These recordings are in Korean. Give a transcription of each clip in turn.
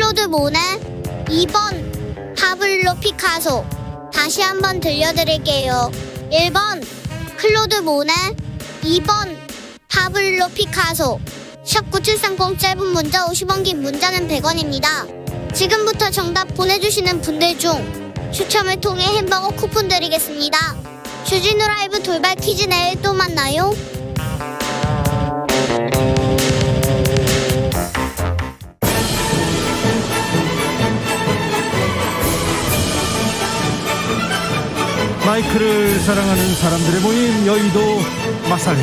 클로드 모네, 2번 파블로 피카소. 다시 한번 들려드릴게요. 1번 클로드 모네, 2번 파블로 피카소. 샵 9730 짧은 문자 50원, 긴 문자는 100원입니다. 지금부터 정답 보내주시는 분들 중 추첨을 통해 햄버거 쿠폰 드리겠습니다. 주진우 라이브 돌발 퀴즈 내일 또 만나요. 마이크를 사랑하는 사람들의 모임, 여의도 마사회.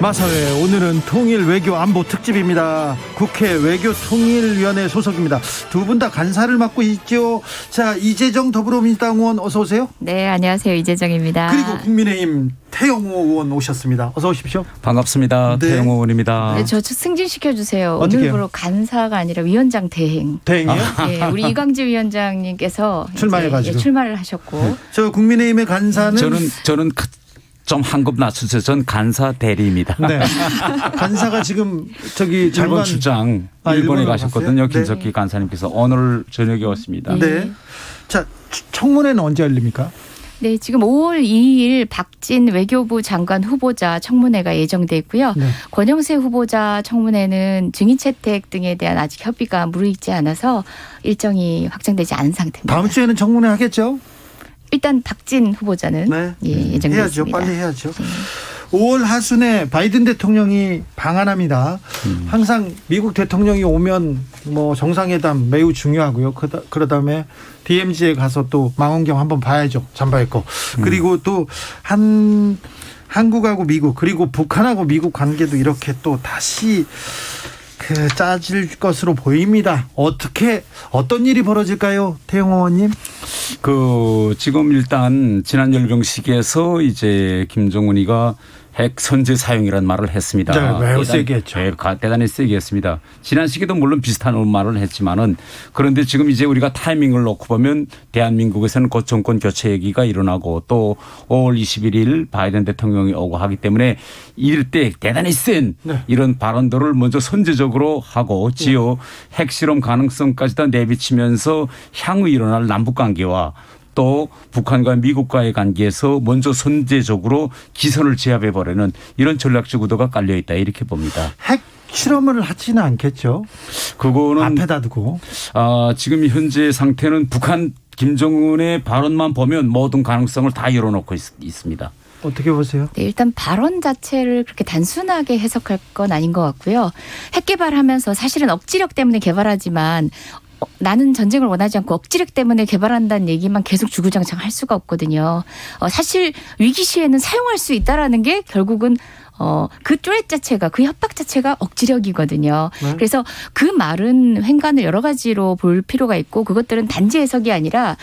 마사회, 오늘은 통일 외교 안보 특집입니다. 국회 외교통일위원회 소속입니다. 두 분 다 간사를 맡고 있죠. 자, 이재정 더불어민주당 의원 어서 오세요. 네, 안녕하세요. 이재정입니다. 그리고 국민의힘 태영호 의원 오셨습니다. 어서 오십시오. 반갑습니다. 네. 태영호 의원입니다. 네, 저 승진시켜주세요. 어떻게요? 오늘부로 간사가 아니라 위원장 대행. 대행이요? 네, 우리 이광재 위원장님께서 출마해가지고. 이제 출마를 하셨고. 저 국민의힘의 간사는 저는 좀 한 급 낮추세요. 전 간사 대리입니다. 네. 간사가 지금 저기 일본 장관 출장 아, 일본에 일본으로 가셨거든요. 갔어요? 김석기 간사님께서 오늘 저녁에 왔습니다. 네. 자, 청문회는 언제 열립니까? 네, 지금 5월 2일 박진 외교부 장관 후보자 청문회가 예정돼 있고요. 네. 권영세 후보자 청문회는 증인 채택 등에 대한 아직 협의가 무르익지 않아서 일정이 확정되지 않은 상태입니다. 다음 주에는 청문회 하겠죠? 일단 박진 후보자는 네. 예정돼 해야죠. 있습니다. 빨리 해야죠. 5월 하순에 바이든 대통령이 방한합니다. 항상 미국 대통령이 오면 뭐 정상회담 매우 중요하고요. 그 다음에 DMZ에 가서 또 망원경 한번 봐야죠. 잠바입고. 그리고 또 한국하고 미국 그리고 북한하고 미국 관계도 이렇게 또 다시 짜질 것으로 보입니다. 어떤 일이 벌어질까요, 태영호 의원님? 지금 일단 지난 열병식에서 이제 김정은이가 핵 선제 사용이라는 말을 했습니다. 네, 매우 세게 했죠. 대단히 세게 했습니다. 지난 시기도 물론 비슷한 말을 했지만은 그런데 지금 이제 우리가 타이밍을 놓고 보면 대한민국에서는 곧 정권 교체 얘기가 일어나고 또 5월 21일 바이든 대통령이 오고 하기 때문에 이럴 때 대단히 센 네. 이런 발언들을 먼저 선제적으로 하고 지요 핵실험 가능성까지 다 내비치면서 향후 일어날 남북관계와 또 북한과 미국과의 관계에서 먼저 선제적으로 기선을 제압해버리는 이런 전략적 의도가 깔려있다 이렇게 봅니다. 핵 실험을 하지는 않겠죠. 그거는 앞에다 두고. 지금 현재 상태는 북한 김정은의 발언만 보면 모든 가능성을 다 열어놓고 있습니다. 어떻게 보세요? 네, 일단 발언 자체를 그렇게 단순하게 해석할 건 아닌 것 같고요. 핵 개발하면서 사실은 억지력 때문에 개발하지만 나는 전쟁을 원하지 않고 억지력 때문에 개발한다는 얘기만 계속 주구장창 할 수가 없거든요. 사실 위기 시에는 사용할 수 있다라는 게 결국은 그 쪼렛 자체가 그 협박 자체가 억지력이거든요. 네. 그래서 그 말은 횡간을 여러 가지로 볼 필요가 있고 그것들은 단지 해석이 아니라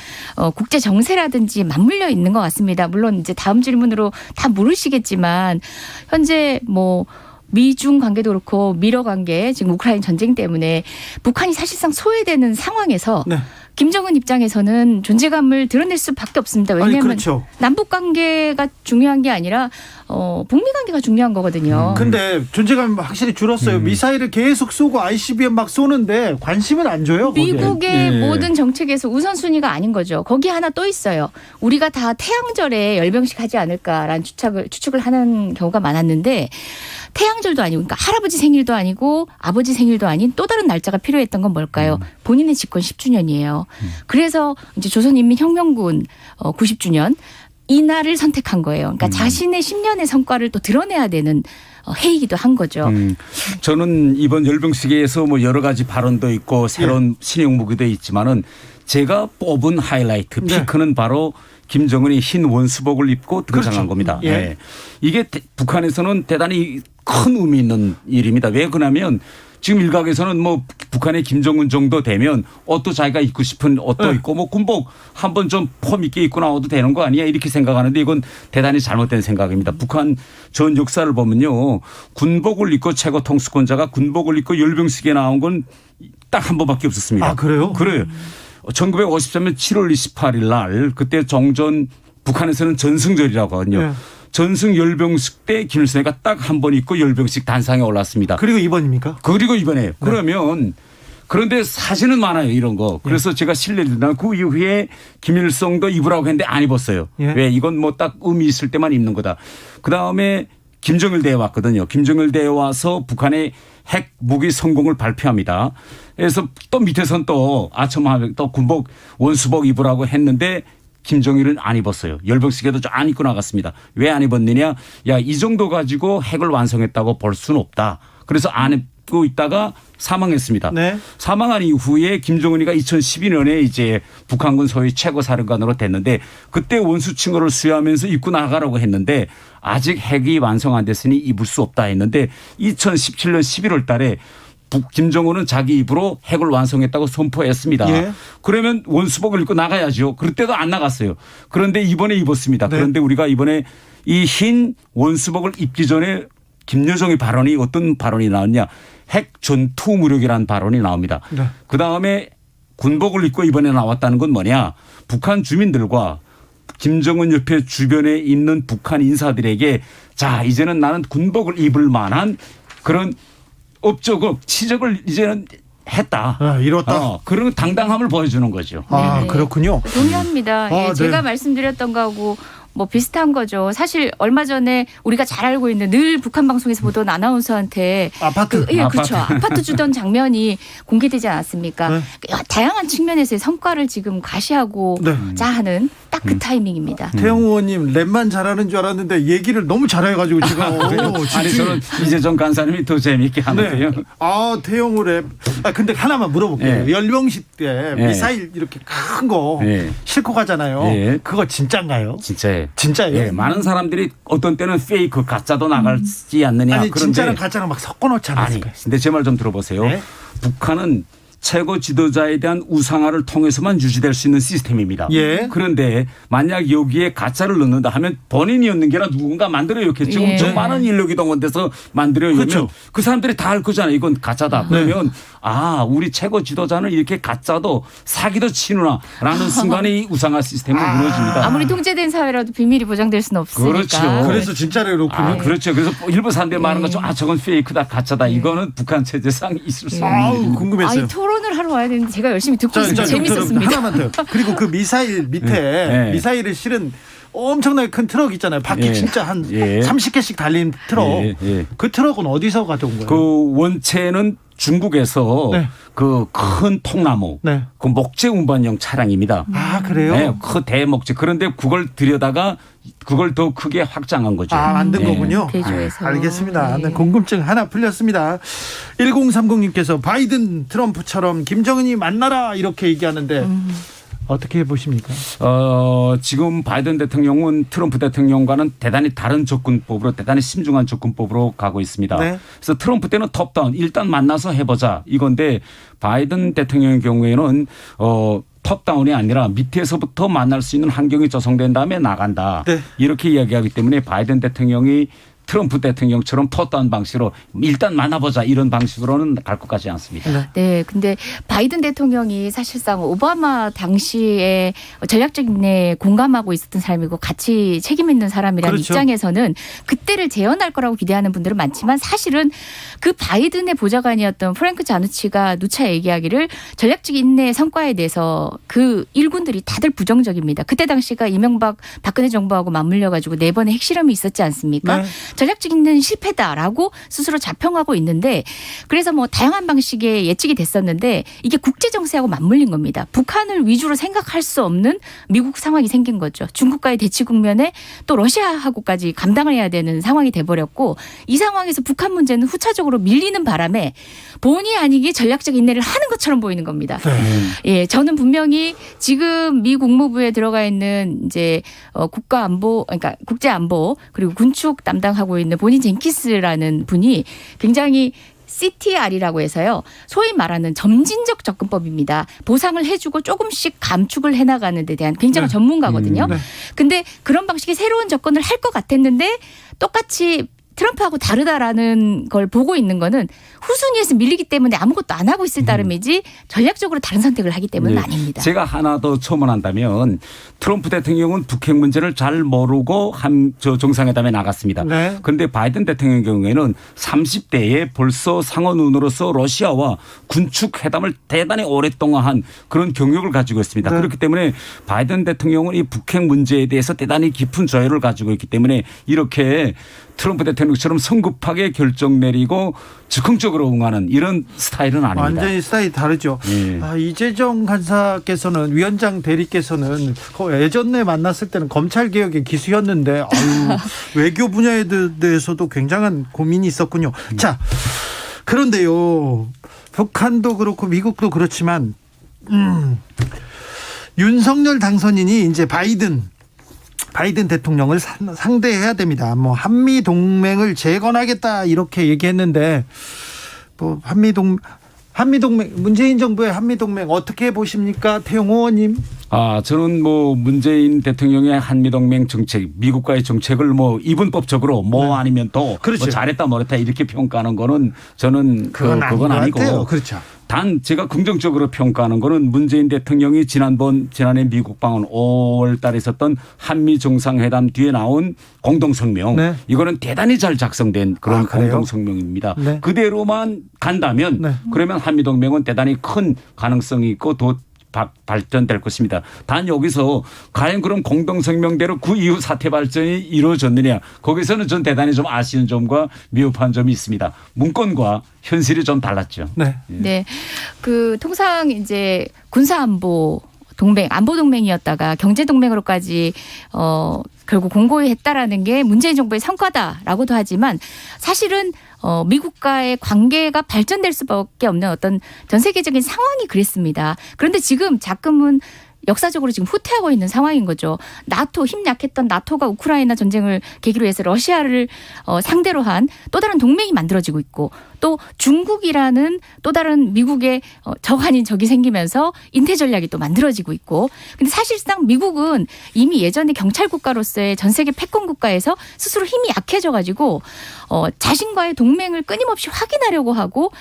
국제 정세라든지 맞물려 있는 것 같습니다. 물론 이제 다음 질문으로 다 물으시겠지만 현재 뭐 미중 관계도 그렇고 미러 관계 지금 우크라이나 전쟁 때문에 북한이 사실상 소외되는 상황에서 네. 김정은 입장에서는 존재감을 드러낼 수밖에 없습니다. 왜냐하면 그렇죠. 남북 관계가 중요한 게 아니라 북미 관계가 중요한 거거든요. 근데 존재감이 확실히 줄었어요. 미사일을 계속 쏘고 ICBM 막 쏘는데 관심은 안 줘요. 거기에. 미국의 예. 모든 정책에서 우선순위가 아닌 거죠. 거기 하나 또 있어요. 우리가 다 태양절에 열병식 하지 않을까라는 추측을 하는 경우가 많았는데 태양절도 아니고 그러니까 할아버지 생일도 아니고 아버지 생일도 아닌 또 다른 날짜가 필요했던 건 뭘까요? 본인의 집권 10주년이에요. 그래서 이제 조선인민혁명군 90주년 이 날을 선택한 거예요. 그러니까 자신의 10년의 성과를 또 드러내야 되는 해이기도 한 거죠. 저는 이번 열병식에서 뭐 여러 가지 발언도 있고 새로운 신형 무기도 있지만은 제가 뽑은 하이라이트 피크는 바로 김정은이 흰 원수복을 입고 등장한 그렇죠. 겁니다. 예. 네. 이게 북한에서는 대단히 큰 의미 있는 일입니다. 왜 그러냐면 지금 일각에서는 뭐 북한의 김정은 정도 되면 옷도 자기가 입고 싶은 옷도 입고 뭐 군복 한번 좀 폼 있게 입고 나와도 되는 거 아니야 이렇게 생각하는데 이건 대단히 잘못된 생각입니다. 북한 전 역사를 보면요. 군복을 입고 최고 통수권자가 군복을 입고 열병식에 나온 건 딱 한 번밖에 없었습니다. 아, 그래요? 그래요. 1953년 7월 28일 날 그때 정전 북한에서는 전승절이라고 하거든요. 네. 전승 열병식 때 김일성이가 딱 한 번 있고 열병식 단상에 올랐습니다. 그리고 이번입니까? 그리고 이번에 그러면 그런데 사진은 많아요 이런 거. 그래서 제가 실례를 드리면 그 이후에 김일성도 입으라고 했는데 안 입었어요. 예. 왜 이건 뭐 딱 의미 있을 때만 입는 거다. 그다음에 김정일 대회 왔거든요. 김정일 대회 와서 북한의 핵 무기 성공을 발표합니다. 그래서 또 밑에선 또 아첨하면 또 군복 원수복 입으라고 했는데 김정일은 안 입었어요. 열병식에도 안 입고 나갔습니다. 왜 안 입었느냐? 야, 이 정도 가지고 핵을 완성했다고 볼 수는 없다. 그래서 안 입고 있다가 사망했습니다. 네. 사망한 이후에 김정은이가 2012년에 이제 북한군 소위 최고사령관으로 됐는데 그때 원수 친구를 수여하면서 입고 나가라고 했는데 아직 핵이 완성 안 됐으니 입을 수 없다 했는데 2017년 11월 달에 김정은은 자기 입으로 핵을 완성했다고 선포했습니다. 예. 그러면 원수복을 입고 나가야죠. 그럴 때도 안 나갔어요. 그런데 이번에 입었습니다. 네. 그런데 우리가 이번에 이 흰 원수복을 입기 전에 김여정의 발언이 어떤 발언이 나왔냐. 핵 전투 무력이라는 발언이 나옵니다. 네. 그다음에 군복을 입고 이번에 나왔다는 건 뭐냐. 북한 주민들과 김정은 옆에 주변에 있는 북한 인사들에게 자 이제는 나는 군복을 입을 만한 그런 업적을 치적을 이제는 했다. 아, 이뤘다. 그런 당당함을 보여주는 거죠. 아, 네네. 그렇군요. 동의합니다. 아, 예, 네. 제가 말씀드렸던 거하고 뭐 비슷한 거죠. 사실 얼마 전에 우리가 잘 알고 있는 늘 북한 방송에서 보던 아나운서한테 아파트. 예, 그렇죠. 아파트 주던 장면이 공개되지 않았습니까? 네. 다양한 측면에서의 성과를 지금 과시하고자 하는 딱 그 타이밍입니다. 태영 의원님 랩만 잘하는 줄 알았는데 얘기를 너무 잘해가지고 지금 아니 저는 이재정 간사님이 더 재미있게 하는데요. 네. 아 태영우 랩. 아 근데 하나만 물어볼게요. 네. 열병식 때 네. 미사일 이렇게 큰 거 네. 싣고 가잖아요. 네. 그거 진짜인가요? 진짜예요. 진짜예요? 예, 많은 사람들이 어떤 때는 페이크 가짜도 나갈지 않느냐. 아니 그런데 진짜랑 가짜랑 막 섞어놓지 아니. 않았을까요? 근데 제 말 좀 들어보세요. 네. 북한은 최고 지도자에 대한 우상화를 통해서만 유지될 수 있는 시스템입니다. 예. 그런데 만약 여기에 가짜를 넣는다 하면 본인이었는 게 아니라 누군가 만들어였겠죠. 지금 예. 저 많은 인력이 동원돼서 만들어요. 그렇죠. 그 사람들이 다 알 거잖아요. 이건 가짜다. 그러면 아 우리 최고 지도자는 이렇게 가짜도 사기도 치누나라는 순간에 이 우상화 시스템은 무너집니다. 아무리 통제된 사회라도 비밀이 보장될 수는 없으니까. 그렇죠. 그래서 진짜를 놓고는. 그렇죠. 그래서 일부 사람들이 말하는 것처럼 아 저건 페이크다 가짜다. 이거는 북한 체제상 있을 수 없는 아우 일입니다. 궁금했어요. 아니 토론을 하러 와야 되는데 제가 열심히 듣고 있습니다. 좀 재밌었습니다. 하나만 더요. 그리고 그 미사일 밑에 네. 미사일을 실은 엄청나게 큰 트럭 있잖아요. 바퀴 예. 진짜 한 예. 30개씩 달린 트럭. 예, 예. 그 트럭은 어디서 가져온 거예요? 그 원체는 중국에서 네. 그 큰 통나무, 네. 그 목재 운반용 차량입니다. 아 그래요? 네, 그 대목재. 그런데 그걸 들여다가 그걸 더 크게 확장한 거죠. 아 만든 네. 거군요. 개조해서. 알겠습니다. 네. 네, 궁금증 하나 풀렸습니다. 1030님께서 바이든 트럼프처럼 김정은이 만나라 이렇게 얘기하는데 어떻게 보십니까? 지금 바이든 대통령은 트럼프 대통령과는 대단히 다른 접근법으로 대단히 신중한 접근법으로 가고 있습니다. 네. 그래서 트럼프 때는 톱다운 일단 만나서 해보자 이건데 바이든 대통령의 경우에는 톱다운이 아니라 밑에서부터 만날 수 있는 환경이 조성된 다음에 나간다. 네. 이렇게 이야기하기 때문에 바이든 대통령이 트럼프 대통령처럼 톱다운 방식으로 일단 만나보자 이런 방식으로는 갈 것 같지 않습니다. 네, 근데 바이든 대통령이 사실상 오바마 당시에 전략적 인내에 공감하고 있었던 사람이고 같이 책임 있는 사람이라는 그렇죠. 입장에서는 그때를 재현할 거라고 기대하는 분들은 많지만 사실은 그 바이든의 보좌관이었던 프랭크 자누치가 누차 얘기하기를 전략적 인내의 성과에 대해서 그 일군들이 다들 부정적입니다. 그때 당시가 이명박 박근혜 정부하고 맞물려 가지고 4번의 핵실험이 있었지 않습니까? 네. 전략적 인내는 실패다라고 스스로 자평하고 있는데 그래서 뭐 다양한 방식의 예측이 됐었는데 이게 국제 정세하고 맞물린 겁니다. 북한을 위주로 생각할 수 없는 미국 상황이 생긴 거죠. 중국과의 대치 국면에 또 러시아하고까지 감당을 해야 되는 상황이 돼버렸고 이 상황에서 북한 문제는 후차적으로 밀리는 바람에 본의 아니게 전략적 인내를 하는 것처럼 보이는 겁니다. 예, 저는 분명히 지금 미 국무부에 들어가 있는 이제 국가안보, 그러니까 국제안보 그리고 군축 담당하고 있는 보니 젠키스라는 분이 굉장히 CTR이라고 해서요. 소위 말하는 점진적 접근법입니다. 보상을 해주고 조금씩 감축을 해나가는 데 대한 굉장한 전문가거든요. 네. 근데 그런 방식의 새로운 접근을 할 것 같았는데 똑같이 트럼프하고 다르다라는 걸 보고 있는 거는 후순위에서 밀리기 때문에 아무것도 안 하고 있을 따름이지 전략적으로 다른 선택을 하기 때문은 네. 아닙니다. 제가 하나 더 첨언한다면 트럼프 대통령은 북핵 문제를 잘 모르고 정상회담에 나갔습니다. 네. 그런데 바이든 대통령 경우에는 30대에 벌써 상원의원으로서 러시아와 군축 회담을 대단히 오랫동안 한 그런 경력을 가지고 있습니다. 네. 그렇기 때문에 바이든 대통령은 이 북핵 문제에 대해서 대단히 깊은 조회를 가지고 있기 때문에 이렇게 트럼프 대통령처럼 성급하게 결정 내리고 즉흥적으로 응하는 이런 스타일은 아닙니다. 완전히 스타일이 다르죠. 예. 이재정 간사께서는 위원장 대리께서는 예전에 만났을 때는 검찰개혁의 기수였는데 외교 분야에 대해서도 굉장한 고민이 있었군요. 자, 그런데요. 북한도 그렇고 미국도 그렇지만 윤석열 당선인이 이제 바이든 대통령을 상대해야 됩니다. 뭐 한미 동맹을 재건하겠다 이렇게 얘기했는데 뭐 한미 동맹 문재인 정부의 한미 동맹 어떻게 보십니까, 태용호 의원님? 저는 뭐 문재인 대통령의 한미동맹 정책, 미국과의 정책을 뭐 이분법적으로 뭐 아니면 또 그렇죠. 뭐 잘했다 뭐랬다 이렇게 평가하는 거는 저는 그건 아니고. 같아요. 그렇죠. 단 제가 긍정적으로 평가하는 거는 문재인 대통령이 지난해 미국 방문 5월 달에 있었던 한미 정상회담 뒤에 나온 공동성명. 네. 이거는 대단히 잘 작성된 그런 그래요? 공동성명입니다. 네. 그대로만 간다면 네. 그러면 한미동맹은 대단히 큰 가능성이 있고 또 발전될 것입니다. 단 여기서 과연 그럼 공동성명대로 그 이후 사태 발전이 이루어졌느냐. 거기서는 전 대단히 좀 아쉬운 점과 미흡한 점이 있습니다. 문건과 현실이 좀 달랐죠. 네. 네. 그 통상 이제 군사안보 동맹, 안보 동맹이었다가 경제 동맹으로까지 결국 공고히 했다라는 게 문재인 정부의 성과다라고도 하지만 사실은 미국과의 관계가 발전될 수밖에 없는 어떤 전 세계적인 상황이 그랬습니다. 그런데 지금 자금은 역사적으로 지금 후퇴하고 있는 상황인 거죠. 나토 힘 약했던 나토가 우크라이나 전쟁을 계기로 해서 러시아를 상대로 한 또 다른 동맹이 만들어지고 있고 또 중국이라는 또 다른 미국의 적 아닌 적이 생기면서 인태 전략이 또 만들어지고 있고 근데 사실상 미국은 이미 예전에 경찰 국가로서의 전 세계 패권 국가에서 스스로 힘이 약해져 가지고 자신과의 동맹을 끊임없이 확인하려고 하고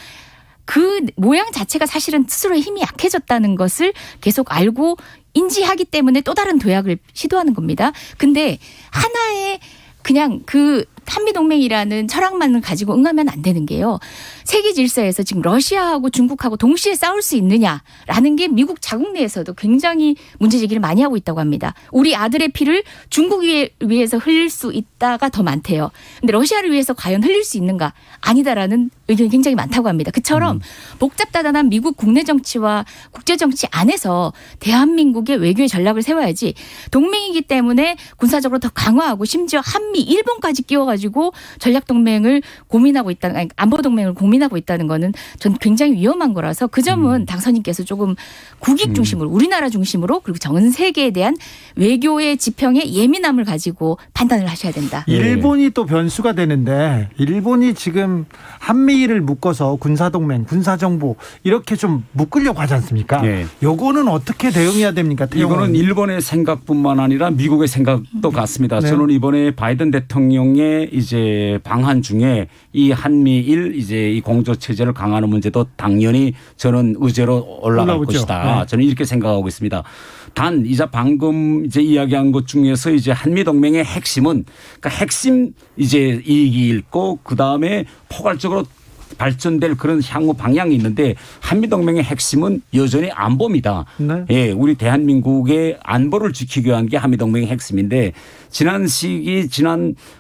그 모양 자체가 사실은 스스로의 힘이 약해졌다는 것을 계속 알고 인지하기 때문에 또 다른 도약을 시도하는 겁니다. 근데 하나의 그냥 그 한미동맹이라는 철학만을 가지고 응하면 안 되는 게요. 세계 질서에서 지금 러시아하고 중국하고 동시에 싸울 수 있느냐라는 게 미국 자국 내에서도 굉장히 문제 제기를 많이 하고 있다고 합니다. 우리 아들의 피를 중국 위해서 흘릴 수 있다가 더 많대요. 근데 러시아를 위해서 과연 흘릴 수 있는가? 아니다라는 의견이 굉장히 많다고 합니다. 그처럼 복잡다단한 미국 국내 정치와 국제 정치 안에서 대한민국의 외교의 전략을 세워야지 동맹이기 때문에 군사적으로 더 강화하고 심지어 한미, 일본까지 끼워가지고 전략 동맹을 고민하고 있다는 아니, 안보 동맹을 고민하고 있다는 거는 전 굉장히 위험한 거라서 그 점은 당선인께서 조금 국익 중심으로 우리나라 중심으로 그리고 전 세계에 대한 외교의 지평에 예민함을 가지고 판단을 하셔야 된다. 일본이 또 변수가 되는데 일본이 지금 한미를 묶어서 군사동맹, 군사정보 이렇게 좀 묶으려고 하지 않습니까? 네. 요거는 어떻게 대응해야 됩니까? 이거는 일본의 생각뿐만 아니라 미국의 생각도 같습니다. 네. 저는 이번에 바이든 대통령의 이제 방한 중에 이 한미일 이제 이 공조 체제를 강화하는 문제도 당연히 저는 의제로 올라갈 올라오죠. 것이다. 네. 저는 이렇게 생각하고 있습니다. 단 이제 방금 이제 이야기한 것 중에서 이제 한미 동맹의 핵심은 그러니까 핵심 이제 이익이 있고 그 다음에 포괄적으로 발전될 그런 향후 방향이 있는데 한미동맹의 핵심은 여전히 안보입니다. 네. 예, 우리 대한민국의 안보를 지키기 위한 게 한미동맹의 핵심인데 지난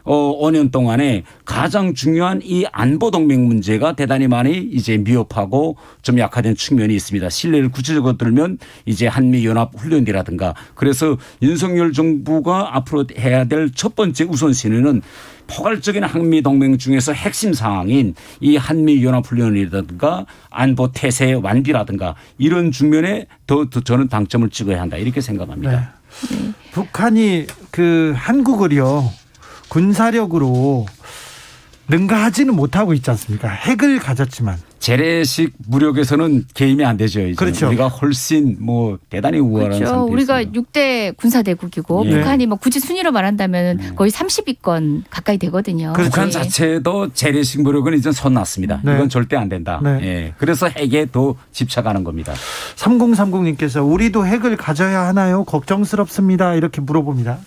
5년 동안에 가장 중요한 이 안보동맹 문제가 대단히 많이 이제 미흡하고 좀 약화된 측면이 있습니다. 신뢰를 구체적으로 들면 이제 한미연합훈련이라든가 그래서 윤석열 정부가 앞으로 해야 될 첫 번째 우선순위는 포괄적인 한미동맹 중에서 핵심 사항인 이 한미연합훈련이라든가 안보 태세 완비라든가 이런 측면에 더 저는 방점을 찍어야 한다 이렇게 생각합니다. 네. 북한이 그 한국을요 군사력으로 능가하지는 못하고 있지 않습니까? 핵을 가졌지만 재래식 무력에서는 개임이 안 되죠. 이제. 그렇죠. 우리가 훨씬 뭐 대단히 우월한 그렇죠. 상태에 우리가 있습니다. 6대 군사대국이고 예. 북한이 뭐 굳이 순위로 말한다면 거의 30위권 가까이 되거든요. 북한 네. 자체도 재래식 무력은 이제 손 놨습니다. 네. 이건 절대 안 된다. 네. 예. 그래서 핵에 더 집착하는 겁니다. 3030님께서 우리도 핵을 가져야 하나요? 걱정스럽습니다. 이렇게 물어봅니다.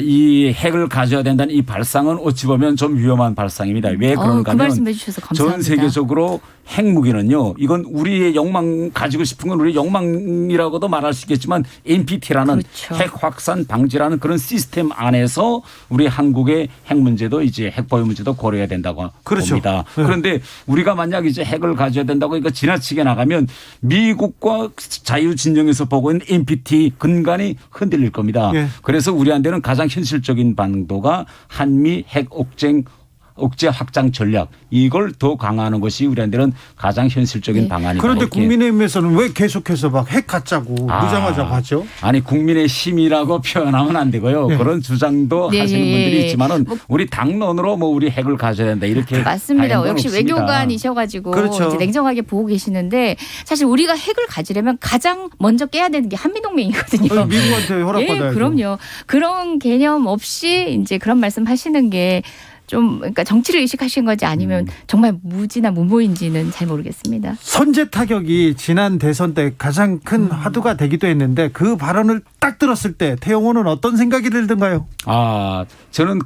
이 핵을 가져야 된다는 이 발상은 어찌 보면 좀 위험한 발상입니다. 왜 그런가 그 하면 말씀해 주셔서 감사합니다. 전 세계적으로 핵무기는요. 이건 우리의 욕망 가지고 싶은 건 우리의 욕망이라고도 말할 수 있겠지만 NPT라는 그렇죠. 핵 확산 방지라는 그런 시스템 안에서 우리 한국의 핵 문제도 이제 핵 보유 문제도 고려해야 된다고 그렇죠. 봅니다. 네. 그런데 우리가 만약 이제 핵을 가져야 된다고 이거 지나치게 나가면 미국과 자유진영에서 보고 있는 NPT 근간이 흔들릴 겁니다. 예. 그래서 우리한테는 가장 현실적인 방도가 한미 핵 억제 확장 전략 이걸 더 강화하는 것이 우리한테는 가장 현실적인 네. 방안이다. 그런데 이렇게. 국민의힘에서는 왜 계속해서 막 핵 갖자고 무장하자고 하죠? 아니 국민의 힘이라고 표현하면 안 되고요. 네. 그런 주장도 네. 하시는 분들이 있지만은 우리 당론으로 뭐 우리 핵을 가져야 된다 이렇게 맞습니다. 하는 건 역시 없습니다. 외교관이셔가지고 그렇죠. 이제 냉정하게 보고 계시는데 사실 우리가 핵을 가지려면 가장 먼저 깨야 되는 게 한미동맹이거든요. 미국한테 허락받아야죠. 예, 그럼요. 그런 개념 없이 이제 그런 말씀하시는 게 좀 그러니까 정치를 의식하신 건지 아니면 정말 무지나 무모인지는 잘 모르겠습니다. 선제 타격이 지난 대선 때 가장 큰 화두가 되기도 했는데 그 발언을 딱 들었을 때 태영호는 어떤 생각이 들던가요? 저는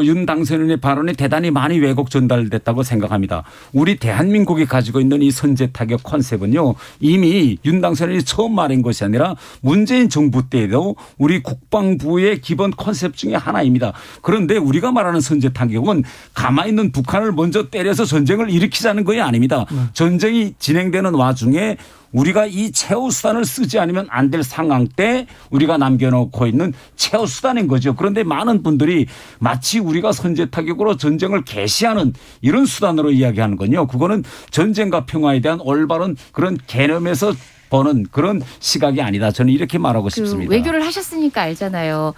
윤 당선인의 발언이 대단히 많이 왜곡 전달됐다고 생각합니다. 우리 대한민국이 가지고 있는 이 선제 타격 컨셉은요. 이미 윤 당선인이 처음 말한 것이 아니라 문재인 정부 때에도 우리 국방부의 기본 컨셉 중에 하나입니다. 그런데 우리가 말하는 선제 타격은 가만히 있는 북한을 먼저 때려서 전쟁을 일으키자는 것이 아닙니다. 전쟁이 진행되는 와중에 우리가 이 최후 수단을 쓰지 않으면 안 될 상황 때 우리가 남겨놓고 있는 최후 수단인 거죠. 그런데 많은 분들이 마치 우리가 선제 타격으로 전쟁을 개시하는 이런 수단으로 이야기하는 건요. 그거는 전쟁과 평화에 대한 올바른 그런 개념에서 보는 그런 시각이 아니다. 저는 이렇게 말하고 싶습니다. 외교를 하셨으니까 알잖아요.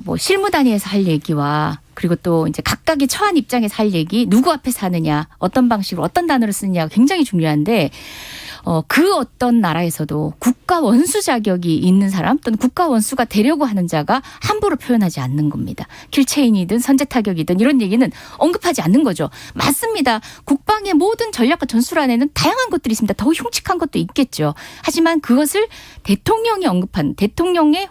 뭐 실무 단위에서 할 얘기와 그리고 또 이제 각각의 처한 입장에서 할 얘기, 누구 앞에서 하느냐, 어떤 방식으로 어떤 단어를 쓰느냐가 굉장히 중요한데 그 어떤 나라에서도 국가 원수 자격이 있는 사람 또는 국가 원수가 되려고 하는 자가 함부로 표현하지 않는 겁니다. 킬체인이든 선제 타격이든 이런 얘기는 언급하지 않는 거죠. 맞습니다. 국방의 모든 전략과 전술 안에는 다양한 것들이 있습니다. 더 흉측한 것도 있겠죠. 하지만 그것을 대통령이 언급한 대통령의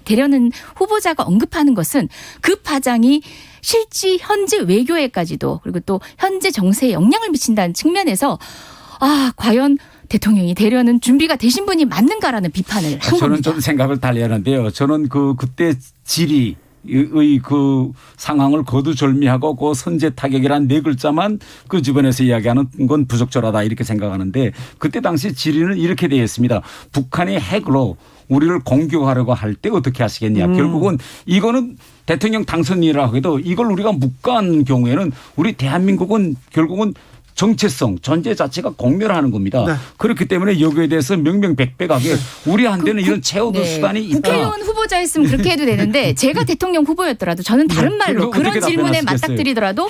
되려는 후보자가 언급하는 것은 그 파장이 실제 현재 외교에까지도 그리고 또 현재 정세에 영향을 미친다는 측면에서 과연 대통령이 되려는 준비가 되신 분이 맞는가라는 비판을 한 저는 겁니다. 좀 생각을 달리하는데요. 저는 그때 질의의 그 상황을 거두절미하고 그 선제 타격이란 네 글자만 그 주변에서 이야기하는 건 부적절하다 이렇게 생각하는데 그때 당시 질의는 이렇게 되어 있습니다. 북한이 핵으로 우리를 공격하려고 할 때 어떻게 하시겠냐. 결국은 이거는 대통령 당선인이라고 해도 이걸 우리가 묵과한 경우에는 우리 대한민국은 결국은 정체성, 존재 자체가 공멸하는 겁니다. 네. 그렇기 때문에 여기에 대해서 명명백백하게 우리한테는 이런 최후도 수단이 있다. 국회의원 후보자였으면 그렇게 해도 되는데 제가 대통령 후보였더라도 저는 다른 말로 그럼 어떻게 그런 질문에 답변하시겠어요? 맞닥뜨리더라도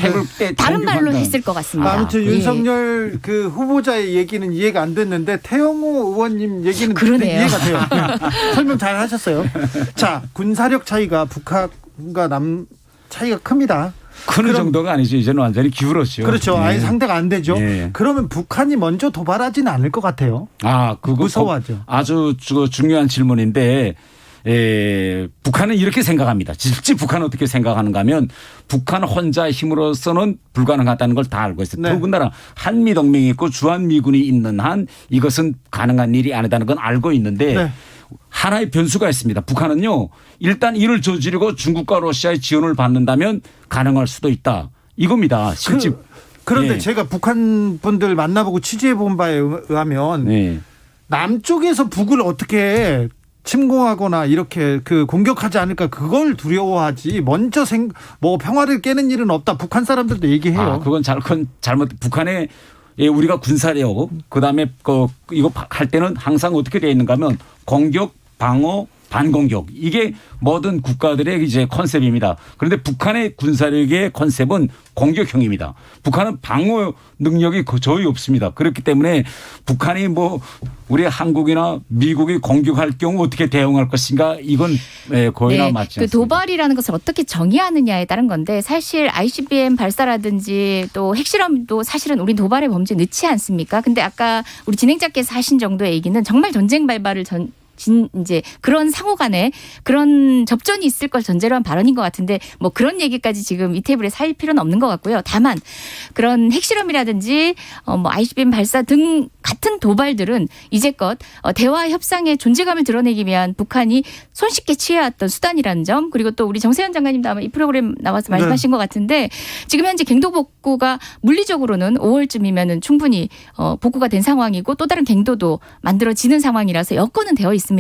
다른 말로 공격한다. 했을 것 같습니다. 아무튼 예. 윤석열 그 후보자의 얘기는 이해가 안 됐는데 태영호 의원님 얘기는 그러네요. 이해가 돼요. 설명 잘 하셨어요. 자, 군사력 차이가 북한과 남 차이가 큽니다. 큰 정도가 아니죠. 이제는 완전히 기울었죠. 그렇죠. 아예 예. 상대가 안 되죠. 예. 그러면 북한이 먼저 도발하지는 않을 것 같아요. 그거 무서워하죠. 아주 중요한 질문인데 북한은 이렇게 생각합니다. 실제 북한은 어떻게 생각하는가 하면 북한 혼자 힘으로서는 불가능하다는 걸 다 알고 있어요. 네. 더군다나 한미동맹이 있고 주한미군이 있는 한 이것은 가능한 일이 아니다는 건 알고 있는데 네. 하나의 변수가 있습니다. 북한은요. 일단 이를 저지르고 중국과 러시아의 지원을 받는다면 가능할 수도 있다. 이겁니다. 실제. 그런데 예. 제가 북한 분들 만나보고 취재해 본 바에 의하면 네. 남쪽에서 북을 어떻게 침공하거나 이렇게 공격하지 않을까 그걸 두려워하지 먼저 평화를 깨는 일은 없다. 북한 사람들도 얘기해요. 그건 잘못 북한의 우리가 군사력 그다음에 이거 할 때는 항상 어떻게 되어 있는가 하면 공격, 방어, 반공격 이게 모든 국가들의 이제 컨셉입니다. 그런데 북한의 군사력의 컨셉은 공격형입니다. 북한은 방어 능력이 거의 없습니다. 그렇기 때문에 북한이 뭐 우리 한국이나 미국이 공격할 경우 어떻게 대응할 것인가 이건 거의나 맞지 그 않습니다. 도발이라는 것을 어떻게 정의하느냐에 따른 건데 사실 ICBM 발사라든지 또 핵실험도 사실은 우린 도발의 범죄에 넣지 않습니까? 근데 아까 우리 진행자께서 하신 정도의 얘기는 정말 전쟁 발발을 이제 그런 상호 간에 그런 접전이 있을 걸 전제로 한 발언인 것 같은데 뭐 그런 얘기까지 지금 이 테이블에 살 필요는 없는 것 같고요. 다만 그런 핵실험이라든지 뭐 ICBM 발사 등 같은 도발들은 이제껏 대화 협상의 존재감을 드러내기 위한 북한이 손쉽게 취해왔던 수단이라는 점 그리고 또 우리 정세현 장관님도 아마 이 프로그램 나와서 말씀하신 것 같은데 지금 현재 갱도 복구가 물리적으로는 5월쯤이면은 충분히 복구가 된 상황이고 또 다른 갱도도 만들어지는 상황이라서 여건은 되어 있습니다.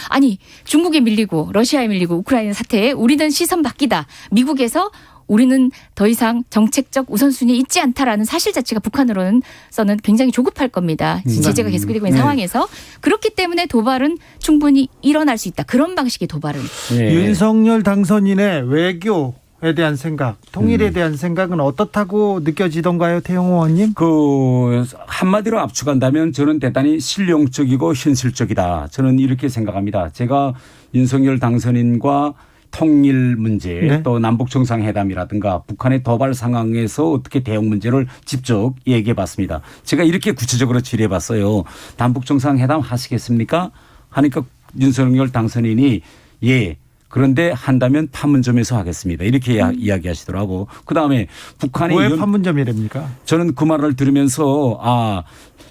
아니 중국에 밀리고 러시아에 밀리고 우크라이나 사태에 우리는 시선 바뀌다. 미국에서 우리는 더 이상 정책적 우선순위에 있지 않다라는 사실 자체가 북한으로서는 굉장히 조급할 겁니다. 제재가 계속되고 있는 상황에서 그렇기 때문에 도발은 충분히 일어날 수 있다. 그런 방식의 도발은. 윤석열 당선인의 외교에 대한 생각, 통일에 대한 생각은 어떻다고 느껴지던가요, 태영 의원님? 그 한마디로 압축한다면 저는 대단히 실용적이고 현실적이다. 저는 이렇게 생각합니다. 제가 윤석열 당선인과 통일 문제 또 남북 정상회담이라든가 북한의 도발 상황에서 어떻게 대응 문제를 직접 얘기해 봤습니다. 제가 이렇게 구체적으로 질의해 봤어요. 남북 정상회담 하시겠습니까? 하니까 윤석열 당선인이 예. 그런데 한다면 판문점에서 하겠습니다. 이렇게 이야기하시더라고. 그다음에 북한이 왜 판문점이랍니까? 저는 그 말을 들으면서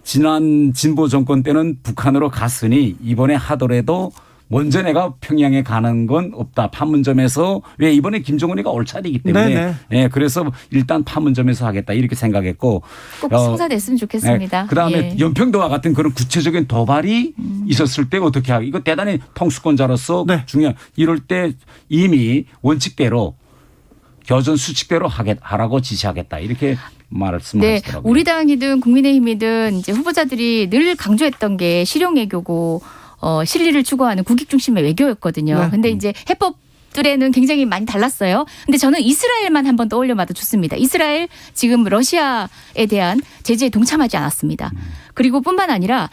지난 진보 정권 때는 북한으로 갔으니 이번에 하더라도 먼저 내가 평양에 가는 건 없다. 판문점에서 왜 이번에 김정은이가 올 차례이기 때문에 그래서 일단 판문점에서 하겠다 이렇게 생각했고 꼭 성사됐으면 좋겠습니다. 그다음에 연평도와 같은 그런 구체적인 도발이 있었을 때 어떻게 하기 이거 대단히 통수권자로서 중요한 이럴 때 이미 원칙대로 교전 수칙대로 하라고 지시하겠다 이렇게 말씀하시더라고요. 우리 당이든 국민의힘이든 이제 후보자들이 늘 강조했던 게 실용외교고 실리를 추구하는 국익 중심의 외교였거든요. 근데 이제 해법들에는 굉장히 많이 달랐어요. 근데 저는 이스라엘만 한번 떠올려봐도 좋습니다. 이스라엘 지금 러시아에 대한 제재에 동참하지 않았습니다. 그리고 뿐만 아니라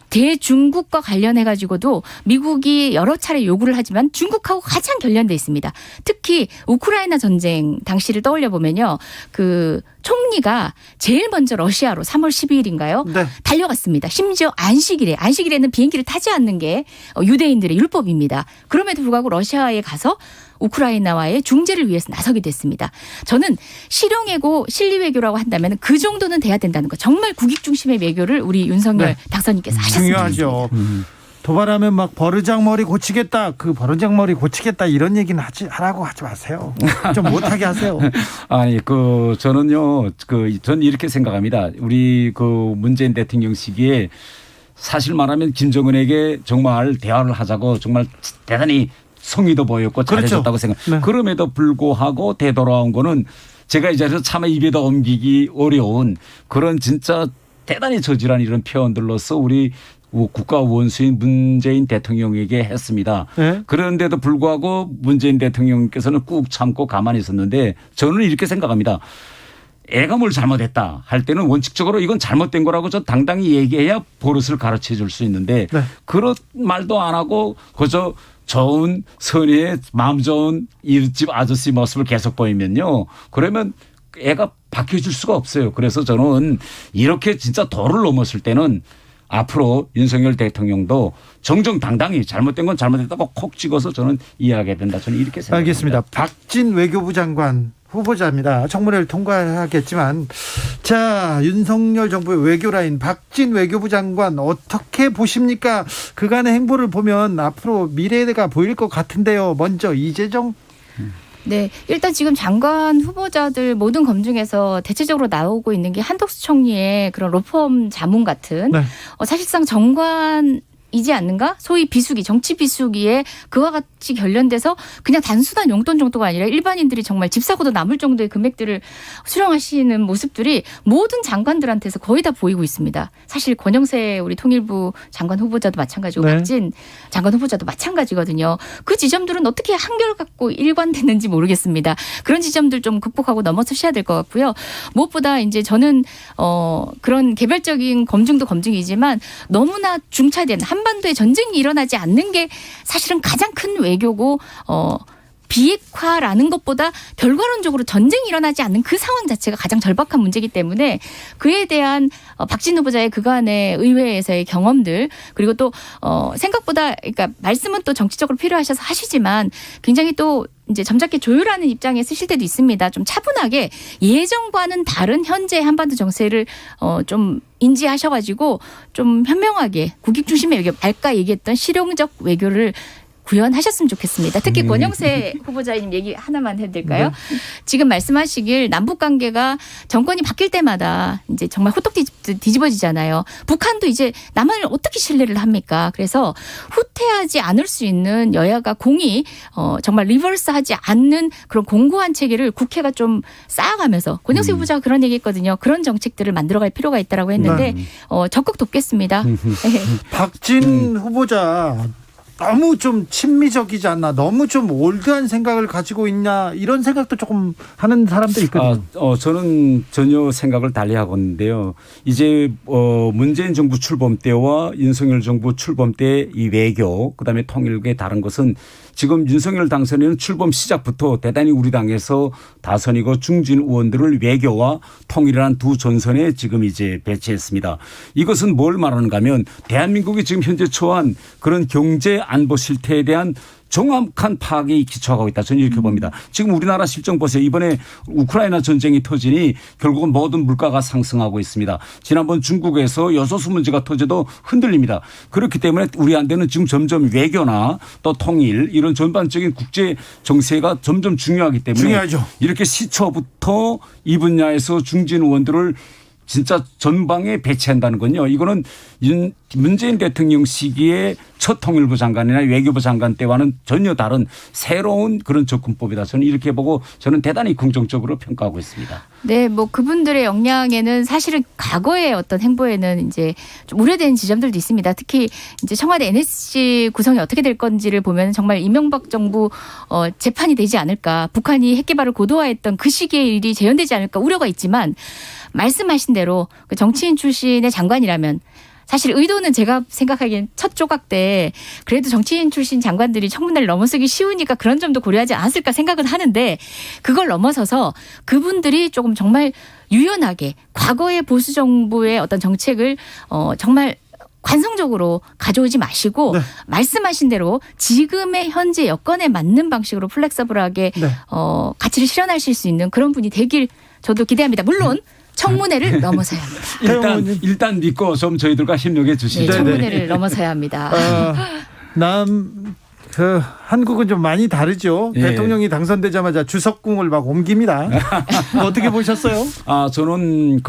대중국과 관련해 가지고도 미국이 여러 차례 요구를 하지만 중국하고 가장 결연돼 있습니다. 특히 우크라이나 전쟁 당시를 떠올려 보면요. 그 총리가 제일 먼저 러시아로 3월 12일인가요? 달려갔습니다. 심지어 안식일에는 비행기를 타지 않는 게 유대인들의 율법입니다. 그럼에도 불구하고 러시아에 가서 우크라이나와의 중재를 위해서 나서게 됐습니다. 저는 실용외고 실리외교라고 한다면 그 정도는 돼야 된다는 거. 정말 국익 중심의 외교를 우리 윤석열 당선인께서 하셨습니다. 중요하죠. 도발하면 막 버르장머리 고치겠다. 그 버르장머리 고치겠다 이런 얘기는 하라고 하지 마세요. 좀 못하게 하세요. 아니 저는요 전 이렇게 생각합니다. 우리 문재인 대통령 시기에 사실 말하면 김정은에게 정말 대화를 하자고 정말 대단히 성의도 보였고 잘해줬다고 생각. 그럼에도 불구하고 되돌아온 거는 제가 이 자리에서 차마 입에다 옮기기 어려운 그런 진짜 대단히 저질한 이런 표현들로서 우리 국가 원수인 문재인 대통령에게 했습니다. 그런데도 불구하고 문재인 대통령께서는 꾹 참고 가만히 있었는데 저는 이렇게 생각합니다. 애가 뭘 잘못했다 할 때는 원칙적으로 이건 잘못된 거라고 저 당당히 얘기해야 버릇을 가르쳐 줄 수 있는데 그런 말도 안 하고 그저 좋은 선의의 마음 좋은 이웃집 아저씨 모습을 계속 보이면요. 그러면 애가 바뀌어줄 수가 없어요. 그래서 저는 이렇게 진짜 도를 넘었을 때는 앞으로 윤석열 대통령도 정정당당히 잘못된 건 잘못했다고 콕 찍어서 저는 이해하게 된다. 저는 이렇게 생각합니다. 알겠습니다. 박진 외교부 장관 후보자입니다. 청문회를 통과하겠지만 자 윤석열 정부의 외교 라인 박진 외교부 장관 어떻게 보십니까? 그간의 행보를 보면 앞으로 미래가 보일 것 같은데요. 먼저 이재정. 네, 일단 지금 장관 후보자들 모든 검증에서 대체적으로 나오고 있는 게 한덕수 총리의 그런 로펌 자문 같은 사실상 정관 이지 않는가? 소위 비수기, 정치 비수기에 그와 같이 결련돼서 그냥 단순한 용돈 정도가 아니라 일반인들이 정말 집 사고도 남을 정도의 금액들을 수령하시는 모습들이 모든 장관들한테서 거의 다 보이고 있습니다. 사실 권영세 우리 통일부 장관 후보자도 마찬가지고 네. 박진 장관 후보자도 마찬가지거든요. 그 지점들은 어떻게 한결같고 일관됐는지 모르겠습니다. 그런 지점들 좀 극복하고 넘어서셔야 될 것 같고요. 무엇보다 이제 저는 그런 개별적인 검증도 검증이지만 너무나 중차된 한반도에 전쟁이 일어나지 않는 게 사실은 가장 큰 외교고 비핵화라는 것보다 결과론적으로 전쟁이 일어나지 않는 그 상황 자체가 가장 절박한 문제이기 때문에 그에 대한 박진 후보자의 그간의 의회에서의 경험들 그리고 또 생각보다 그러니까 말씀은 또 정치적으로 필요하셔서 하시지만 굉장히 또 이제 점잖게 조율하는 입장에 쓰실 때도 있습니다. 좀 차분하게 예전과는 다른 현재 한반도 정세를 좀 인지하셔가지고 좀 현명하게 국익 중심의 외교, 아까 얘기했던 실용적 외교를 구현하셨으면 좋겠습니다. 특히 권영세 후보자님 얘기 하나만 해도 될까요? 네. 지금 말씀하시길 남북 관계가 정권이 바뀔 때마다 이제 정말 호떡 뒤집어지잖아요. 북한도 이제 남한을 어떻게 신뢰를 합니까? 그래서 후퇴하지 않을 수 있는 여야가 공이 정말 리버스하지 않는 그런 공고한 체계를 국회가 좀 쌓아가면서 권영세 후보자가 그런 얘기했거든요. 그런 정책들을 만들어갈 필요가 있다라고 했는데 적극 돕겠습니다. 박진 후보자 너무 좀 친미적이지 않나, 너무 좀 올드한 생각을 가지고 있냐, 이런 생각도 조금 하는 사람들이 있거든요. 저는 전혀 생각을 달리하고 있는데요. 이제 문재인 정부 출범 때와 윤석열 정부 출범 때 이 외교 그다음에 통일의 다른 것은 지금 윤석열 당선인은 출범 시작부터 대단히 우리 당에서 다선이고 중진 의원들을 외교와 통일이라는 두 전선에 지금 이제 배치했습니다. 이것은 뭘 말하는가 하면 대한민국이 지금 현재 처한 그런 경제 안보 실태에 대한 정확한 파악이 기초하고 있다. 저는 이렇게 봅니다. 지금 우리나라 실정 보세요. 이번에 우크라이나 전쟁이 터지니 결국은 모든 물가가 상승하고 있습니다. 지난번 중국에서 여소수 문제가 터져도 흔들립니다. 그렇기 때문에 우리한테는 지금 점점 외교나 또 통일 이런 전반적인 국제 정세가 점점 중요하기 때문에 중요하죠. 이렇게 시초부터 이 분야에서 중진 의원들을 진짜 전방에 배치한다는 건요. 이거는 문재인 대통령 시기에 첫 통일부 장관이나 외교부 장관 때와는 전혀 다른 새로운 그런 접근법이다. 저는 이렇게 보고 저는 대단히 긍정적으로 평가하고 있습니다. 네, 뭐 그분들의 역량에는 사실은 과거의 어떤 행보에는 이제 좀 우려되는 지점들도 있습니다. 특히 이제 청와대 NSC 구성이 어떻게 될 건지를 보면 정말 이명박 정부 재판이 되지 않을까, 북한이 핵 개발을 고도화했던 그 시기의 일이 재현되지 않을까 우려가 있지만 말씀하신 대로 그 정치인 출신의 장관이라면 사실 의도는 제가 생각하기엔 첫 조각 때 그래도 정치인 출신 장관들이 청문회를 넘어서기 쉬우니까 그런 점도 고려하지 않았을까 생각은 하는데 그걸 넘어서서 그분들이 조금 정말 유연하게 과거의 보수 정부의 어떤 정책을 정말 관성적으로 가져오지 마시고 말씀하신 대로 지금의 현재 여건에 맞는 방식으로 플렉서블하게 가치를 실현하실 수 있는 그런 분이 되길 저도 기대합니다. 물론 청문회를 넘어서야 합니다. 일단 믿고 좀 저희들과 협력해 주시죠. 네, 청문회를 넘어서야 합니다. 한국은 좀 많이 다르죠. 예. 대통령이 당선되자마자 주석궁을 막 옮깁니다. 어떻게 보셨어요? 저는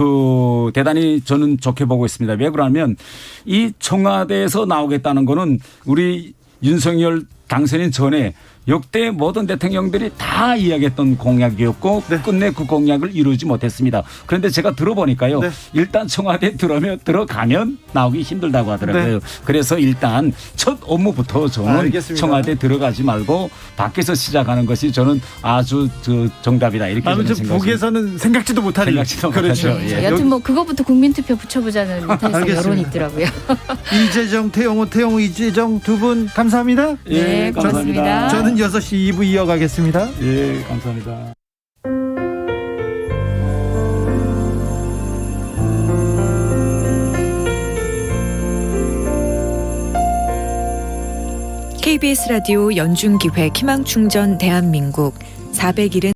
대단히 저는 좋게 보고 있습니다. 왜 그러냐면 이 청와대에서 나오겠다는 거는 우리 윤석열 당선인 전에 역대 모든 대통령들이 다 이야기했던 공약이었고 끝내 그 공약을 이루지 못했습니다. 그런데 제가 들어보니까요. 일단 청와대에 들어가면 나오기 힘들다고 하더라고요. 그래서 일단 첫 업무부터 저는 알겠습니다. 청와대에 들어가지 말고 밖에서 시작하는 것이 저는 아주 정답이다. 이렇게 아무튼 생각합니다. 북에서는 생각지도 못하는. 생각지도 그렇죠. 못하죠. 예. 여튼 뭐 그거부터 국민투표 붙여보자는 인터넷 여론이 있더라고요. 이재정, 태영호, 이재정 두 분 감사합니다. 네, 고맙습니다. 저는 6시 2부 이어가겠습니다. 예, 감사합니다. KBS 라디오 연중기획 희망충전 대한민국 401은